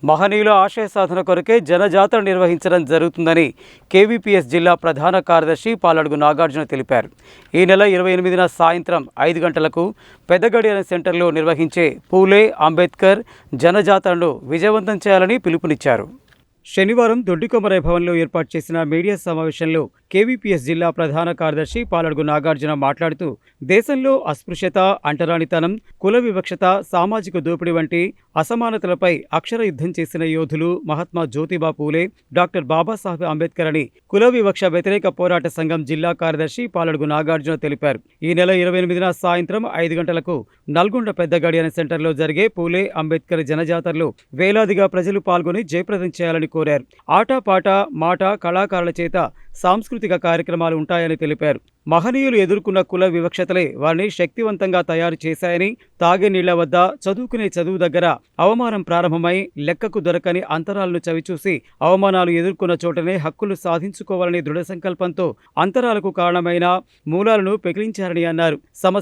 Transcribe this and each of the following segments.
మహనీయుల ఆశయ సాధన కొరకే జనజాతర నిర్వహించడం జరుగుతుందని కేవీపీఎస్ జిల్లా ప్రధాన కార్యదర్శి పాలడుగు నాగార్జున తెలిపారు. ఈ నెల 28న సాయంత్రం 5 గంటలకు పెద్దగడియారం సెంటర్లో నిర్వహించే పూలే అంబేద్కర్ జనజాతరను విజయవంతం చేయాలని పిలుపునిచ్చారు. శనివారం దొడ్డికొమరై భవన్లో ఏర్పాటు చేసిన మీడియా సమావేశంలో కేవీపీఎస్ జిల్లా ప్రధాన కార్యదర్శి పాలడుగు నాగార్జున మాట్లాడుతూ, దేశంలో అస్పృశ్యత, అంటరానితనం, కుల వివక్షత, సామాజిక దోపిడీ వంటి అసమానతలపై అక్షర యుద్ధం చేసిన యోధులు మహాత్మా జ్యోతిబా పూలే, డాక్టర్ బాబాసాహెబ్ అంబేద్కర్ అని కుల వివక్ష వ్యతిరేక పోరాట సంఘం జిల్లా కార్యదర్శి పాలడుగు నాగార్జున తెలిపారు. ఈ నెల 28న సాయంత్రం 5 గంటలకు నల్గొండ పెద్ద గడియారం సెంటర్లో జరిగే పూలే అంబేద్కర్ జనజాతరలో వేలాదిగా ప్రజలు పాల్గొని జయప్రదం చేయాలని కోరారు. ఆటపాట మాట కళాకారుల చేత సాంస్కృతిక కార్యక్రమాలు ఉంటాయని తెలిపారు. మహనీయులు ఎదుర్కొన్న కుల వివక్షతలే వారిని శక్తివంతంగా తయారు చేశాయని, తాగే నీళ్ల వద్ద, చదువుకునే చదువు దగ్గర అవమానం ప్రారంభమై లెక్కకు దొరకని అంతరాలను చవిచూసి అవమానాలు ఎదుర్కొన్న చోటనే హక్కులు సాధించుకోవాలని దృఢ సంకల్పంతో అంతరాలకు కారణమైన మూలాలను పెకిలించారని అన్నారు.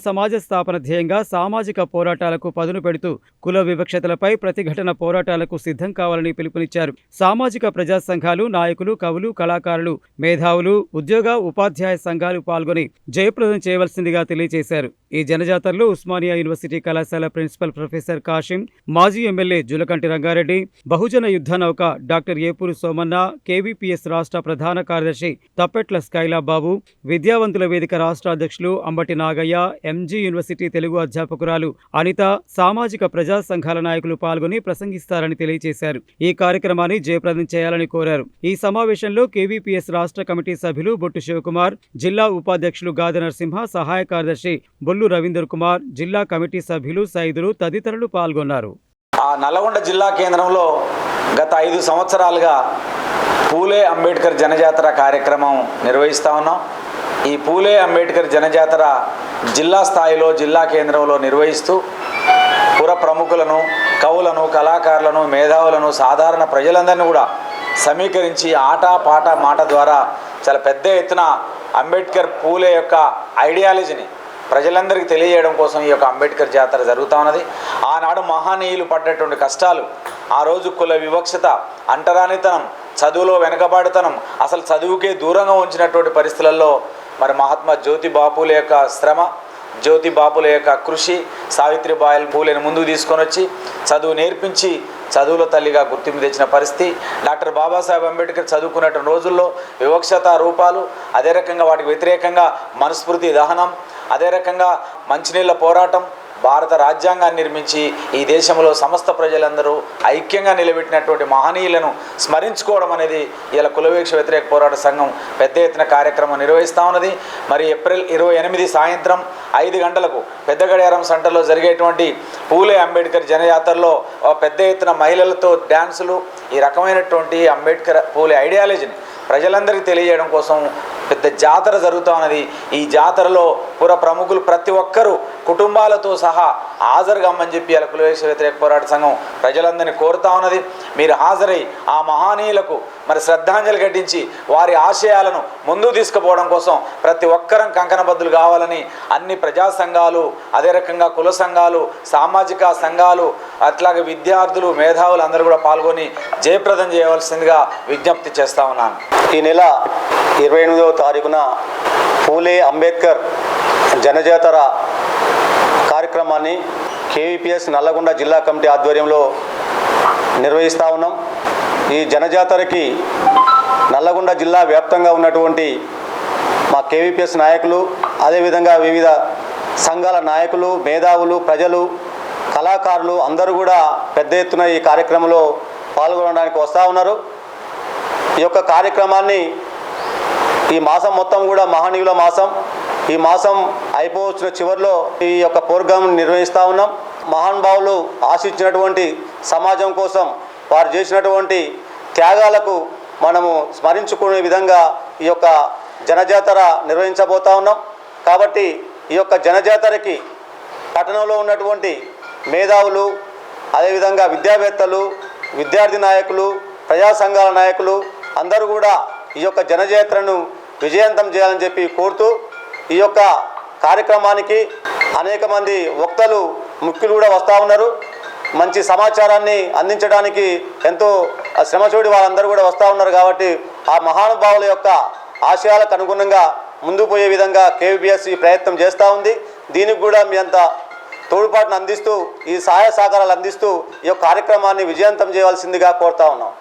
సమాజ స్థాపన ధ్యేయంగా సామాజిక పోరాటాలకు పదును పెడుతూ కుల వివక్షతలపై ప్రతిఘటన పోరాటాలకు సిద్ధం కావాలని పిలుపునిచ్చారు. సామాజిక ప్రజా సంఘాలు, నాయకులు, కవులు, కళాకారులు, మేధావులు, ఉద్యోగ ఉపాధ్యాయ సంఘాలు పాల్గొని జయప్రదం చేయవలసిందిగా తెలియజేశారు. ఈ జనజాతరలో ఉస్మానియా యూనివర్సిటీ కళాశాల ప్రిన్సిపల్ ప్రొఫెసర్ కాశిం, మాజీ ఎమ్మెల్యే జులకంటి రంగారెడ్డి, బహుజన యుద్ధ నౌక డాక్టర్ ఏపూరు సోమన్న, కేవీపీఎస్ రాష్ట్ర ప్రధాన కార్యదర్శి తప్పెట్ల స్కైలా బాబు, విద్యావంతుల వేదిక రాష్ట్ర అధ్యక్షులు అంబటి నాగయ్య, ఎంజీ యూనివర్సిటీ తెలుగు అధ్యాపకురాలు అనిత, సామాజిక ప్రజా సంఘాల నాయకులు పాల్గొని ప్రసంగిస్తారని తెలియజేశారు. ఈ కార్యక్రమాన్ని జయప్రదం చేయాలని కోరారు. ఈ సమావేశంలో కేవీపీఎస్ రాష్ట్ర కమిటీ సభ్యులు బొట్టు శివకుమార్, జిల్లా ఉపాధ్యక్షులు గాద నరసింహ, సహాయ కార్యదర్శి బొల్లు రవీందర్ కుమార్, జిల్లా కమిటీ సభ్యులు సైదులు తదితరులు పాల్గొన్నారు. నల్గొండ జిల్లా కేంద్రంలో గత 5 సంవత్సరాలుగా పూలే అంబేద్కర్ జనజాతర కార్యక్రమం నిర్వహిస్తూ ఉన్నాం. ఈ పూలే అంబేద్కర్ జనజాతర జిల్లా స్థాయిలో, జిల్లా కేంద్రంలో నిర్వహిస్తూ పుర ప్రముఖులను, కవులను, కళాకారులను, మేధావులను, సాధారణ ప్రజలందరినీ కూడా సమీకరించి ఆట పాట మాట ద్వారా చాలా పెద్ద ఎత్తున అంబేద్కర్ పూలే యొక్క ఐడియాలజీని ప్రజలందరికీ తెలియజేయడం కోసం ఈ యొక్క అంబేద్కర్ జాతర జరుగుతూ ఉన్నది. ఆనాడు మహనీయులు పడ్డటువంటి కష్టాలు, ఆ రోజు కుల వివక్షత, అంటరానితనం, చదువులో వెనకబాటుతనం, అసలు చదువుకే దూరంగా ఉంచినటువంటి పరిస్థితులలో మరి మహాత్మా జ్యోతిబా పూలే యొక్క శ్రమ, జ్యోతిబాపుల యొక్క కృషి, సావిత్రిబాయి పూలేని ముందుకు తీసుకొని వచ్చి చదువు నేర్పించి చదువుల తల్లిగా గుర్తింపు తెచ్చిన పరిస్థితి. డాక్టర్ బాబాసాహెబ్ అంబేద్కర్ చదువుకున్నటువంటి రోజుల్లో వివక్షత రూపాలు, అదే రకంగా వాటికి వ్యతిరేకంగా మనుస్మృతి దహనం, అదే రకంగా మంచినీళ్ళ పోరాటం, భారత రాజ్యాంగాన్ని నిర్మించి ఈ దేశంలో సమస్త ప్రజలందరూ ఐక్యంగా నిలబెట్టినటువంటి మహనీయులను స్మరించుకోవడం అనేది ఇలా కులవివక్ష వ్యతిరేక పోరాట సంఘం పెద్ద ఎత్తున కార్యక్రమం నిర్వహిస్తూ ఉన్నది. మరి ఏప్రిల్ 28 సాయంత్రం 5 గంటలకు పెద్ద గడియారం సెంటర్లో జరిగేటువంటి పూలే అంబేద్కర్ జనజాతరలో పెద్ద ఎత్తున మహిళలతో డ్యాన్సులు, ఈ రకమైనటువంటి అంబేద్కర్ పూలే ఐడియాలజీని ప్రజలందరికీ తెలియజేయడం కోసం పెద్ద జాతర జరుగుతూ ఉన్నది. ఈ జాతరలో పుర ప్రముఖులు ప్రతి ఒక్కరూ కుటుంబాలతో సహా హాజరు కమ్మని చెప్పి ఇలా కులవివక్ష వ్యతిరేక పోరాట సంఘం ప్రజలందరినీ కోరుతా ఉన్నది. మీరు హాజరై ఆ మహనీయులకు మరి శ్రద్ధాంజలి ఘటించి వారి ఆశయాలను ముందుకు తీసుకుపోవడం కోసం ప్రతి ఒక్కరం కంకణబద్దులు కావాలని అన్ని ప్రజా సంఘాలు, అదే రకంగా కుల సంఘాలు, సామాజిక సంఘాలు, అట్లాగే విద్యార్థులు, మేధావులు అందరూ కూడా పాల్గొని జయప్రదం చేయవలసిందిగా విజ్ఞప్తి చేస్తూ ఉన్నాను. ఈ నెల 28వ తారీఖున పూలే అంబేద్కర్ జనజాతర కార్యక్రమాన్ని కేవీపీఎస్ నల్లగొండ జిల్లా కమిటీ ఆధ్వర్యంలో నిర్వహిస్తూ ఉన్నాం. ఈ జనజాతరకి నల్లగొండ జిల్లా వ్యాప్తంగా ఉన్నటువంటి మా కేవీపీఎస్ నాయకులు, అదేవిధంగా వివిధ సంఘాల నాయకులు, మేధావులు, ప్రజలు, కళాకారులు అందరూ కూడా పెద్ద ఎత్తున ఈ కార్యక్రమంలో పాల్గొనడానికి వస్తూ ఉన్నారు. ఈ యొక్క కార్యక్రమాన్ని ఈ మాసం మొత్తం కూడా మహనీయుల మాసం, ఈ మాసం అయిపోవచ్చిన చివరిలో ఈ యొక్క ప్రోగ్రాం నిర్వహిస్తూ ఉన్నాం. మహానుభావులు ఆశించినటువంటి సమాజం కోసం వారు చేసినటువంటి త్యాగాలకు మనము స్మరించుకునే విధంగా ఈ యొక్క జనజాతర నిర్వహించబోతా ఉన్నాం. కాబట్టి ఈ యొక్క జనజాతరకి పట్టణంలో ఉన్నటువంటి మేధావులు, అదేవిధంగా విద్యావేత్తలు, విద్యార్థి నాయకులు, ప్రజా సంఘాల నాయకులు అందరూ కూడా ఈ యొక్క జనజాతరను విజయవంతం చేయాలని చెప్పి కోరుతూ, ఈ యొక్క కార్యక్రమానికి అనేక మంది వక్తలు, ముఖ్యులు కూడా వస్తూ ఉన్నారు. మంచి సమాచారాన్ని అందించడానికి ఎంతో శ్రమచూడి వాళ్ళందరూ కూడా వస్తూ ఉన్నారు. కాబట్టి ఆ మహానుభావుల యొక్క ఆశయాలకు అనుగుణంగా ముందుకు పోయే విధంగా కేవీపీఎస్ ఈ ప్రయత్నం చేస్తూ ఉంది. దీనికి కూడా మీ అంత తోడ్పాటును అందిస్తూ ఈ సహాయ సహకారాలు అందిస్తూ ఈ యొక్క కార్యక్రమాన్ని విజయవంతం చేయవలసిందిగా కోరుతా ఉన్నాం.